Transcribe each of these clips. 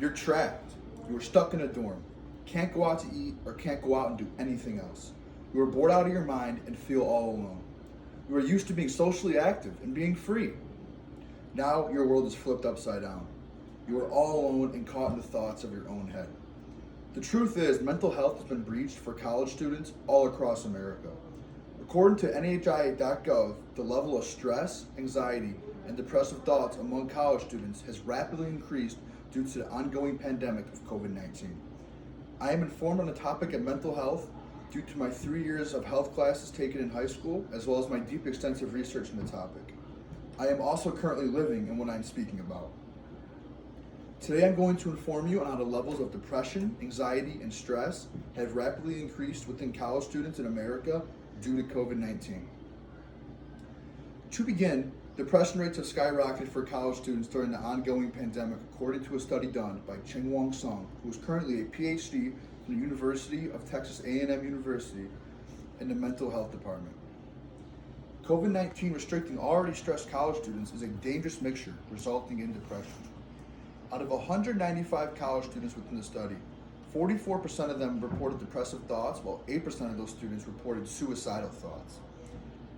You're trapped. You are stuck in a dorm. Can't go out to eat or can't go out and do anything else. You are bored out of your mind and feel all alone. You are used to being socially active and being free. Now your world is flipped upside down. You are all alone and caught in the thoughts of your own head. The truth is, mental health has been breached for college students all across America. According to NHI.gov, the level of stress, anxiety, and depressive thoughts among college students has rapidly increased due to the ongoing pandemic of COVID-19. I am informed on the topic of mental health due to my 3 years of health classes taken in high school, as well as my deep extensive research in the topic. I am also currently living in what I'm speaking about. Today I'm going to inform you on how the levels of depression, anxiety, and stress have rapidly increased within college students in America due to COVID-19. To begin, depression rates have skyrocketed for college students during the ongoing pandemic, according to a study done by Cheng-Wong Sung, who is currently a PhD from the University of Texas A&M University in the mental health department. COVID-19 restricting already stressed college students is a dangerous mixture, resulting in depression. Out of 195 college students within the study, 44% of them reported depressive thoughts, while 8% of those students reported suicidal thoughts.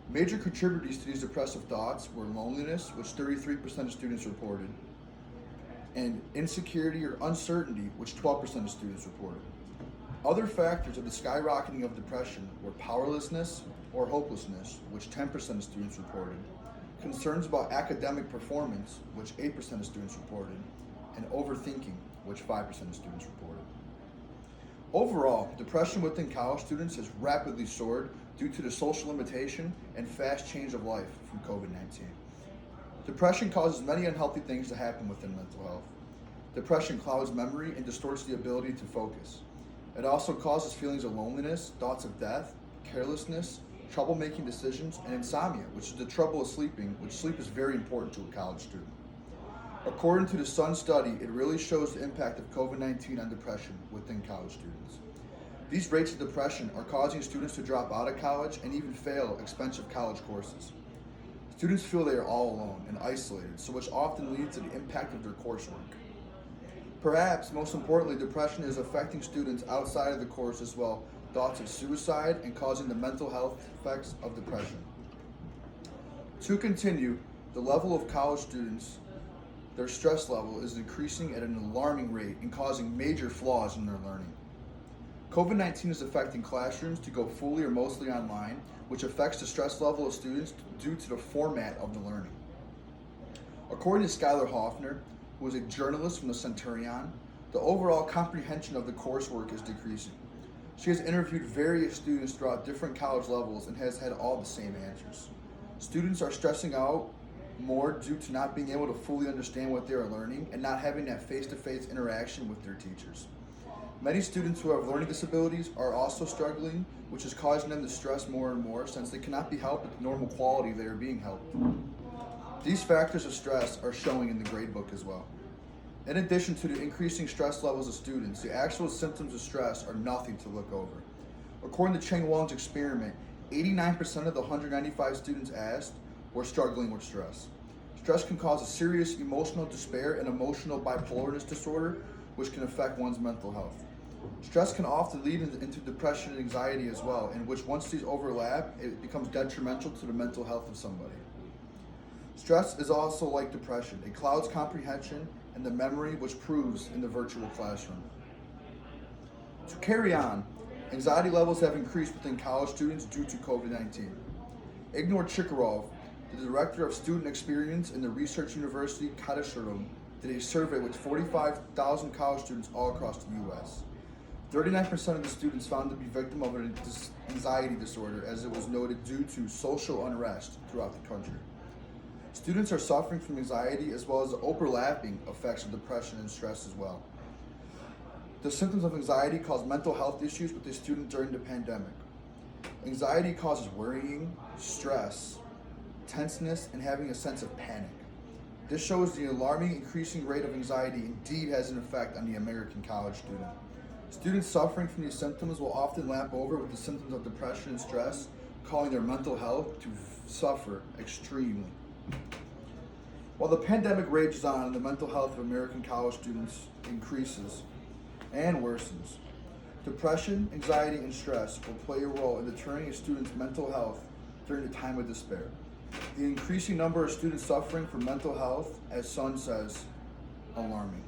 Major contributors to these depressive thoughts were loneliness, which 33% of students reported, and insecurity or uncertainty, which 12% of students reported. Other factors of the skyrocketing of depression were powerlessness or hopelessness, which 10% of students reported, concerns about academic performance, which 8% of students reported, and overthinking, which 5% of students reported. Overall, depression within college students has rapidly soared due to the social limitation and fast change of life from COVID-19. Depression causes many unhealthy things to happen within mental health. Depression clouds memory and distorts the ability to focus. It also causes feelings of loneliness, thoughts of death, carelessness, trouble making decisions, and insomnia, which is the trouble of sleeping, which sleep is very important to a college student. According to the Sun study, it really shows the impact of COVID-19 on depression within college students. These rates of depression are causing students to drop out of college and even fail expensive college courses. Students feel they are all alone and isolated, so which often leads to the impact of their coursework. Perhaps most importantly, depression is affecting students outside of the course as well, thoughts of suicide and causing the mental health effects of depression. To continue, the level of college students, their stress level is increasing at an alarming rate and causing major flaws in their learning. COVID-19 is affecting classrooms to go fully or mostly online, which affects the stress level of students due to the format of the learning. According to Skylar Hoffner, who is a journalist from the Centurion, the overall comprehension of the coursework is decreasing. She has interviewed various students throughout different college levels and has had all the same answers. Students are stressing out more due to not being able to fully understand what they are learning and not having that face-to-face interaction with their teachers. Many students who have learning disabilities are also struggling, which is causing them to stress more and more since they cannot be helped at the normal quality they are being helped. These factors of stress are showing in the gradebook as well. In addition to the increasing stress levels of students, the actual symptoms of stress are nothing to look over. According to Cheng Wong's experiment, 89% of the 195 students asked were struggling with stress. Stress can cause a serious emotional despair and emotional bipolarness disorder, which can affect one's mental health. Stress can often lead into depression and anxiety as well, in which once these overlap, it becomes detrimental to the mental health of somebody. Stress is also like depression. It clouds comprehension and the memory, which proves in the virtual classroom. To carry on, anxiety levels have increased within college students due to COVID-19. Ignor Chikharov, the director of student experience in the research university Kadashurum, did a survey with 45,000 college students all across the U.S. 39% of the students found to be victim of an anxiety disorder, as it was noted due to social unrest throughout the country. Students are suffering from anxiety as well as the overlapping effects of depression and stress as well. The symptoms of anxiety cause mental health issues with the student during the pandemic. Anxiety causes worrying, stress, tenseness, and having a sense of panic. This shows the alarming increasing rate of anxiety indeed has an effect on the American college student. Students suffering from these symptoms will often lap over with the symptoms of depression and stress, causing their mental health to suffer extremely. While the pandemic rages on and the mental health of American college students increases and worsens, depression, anxiety, and stress will play a role in deterring a student's mental health during a time of despair. The increasing number of students suffering from mental health, as Sun says, alarming.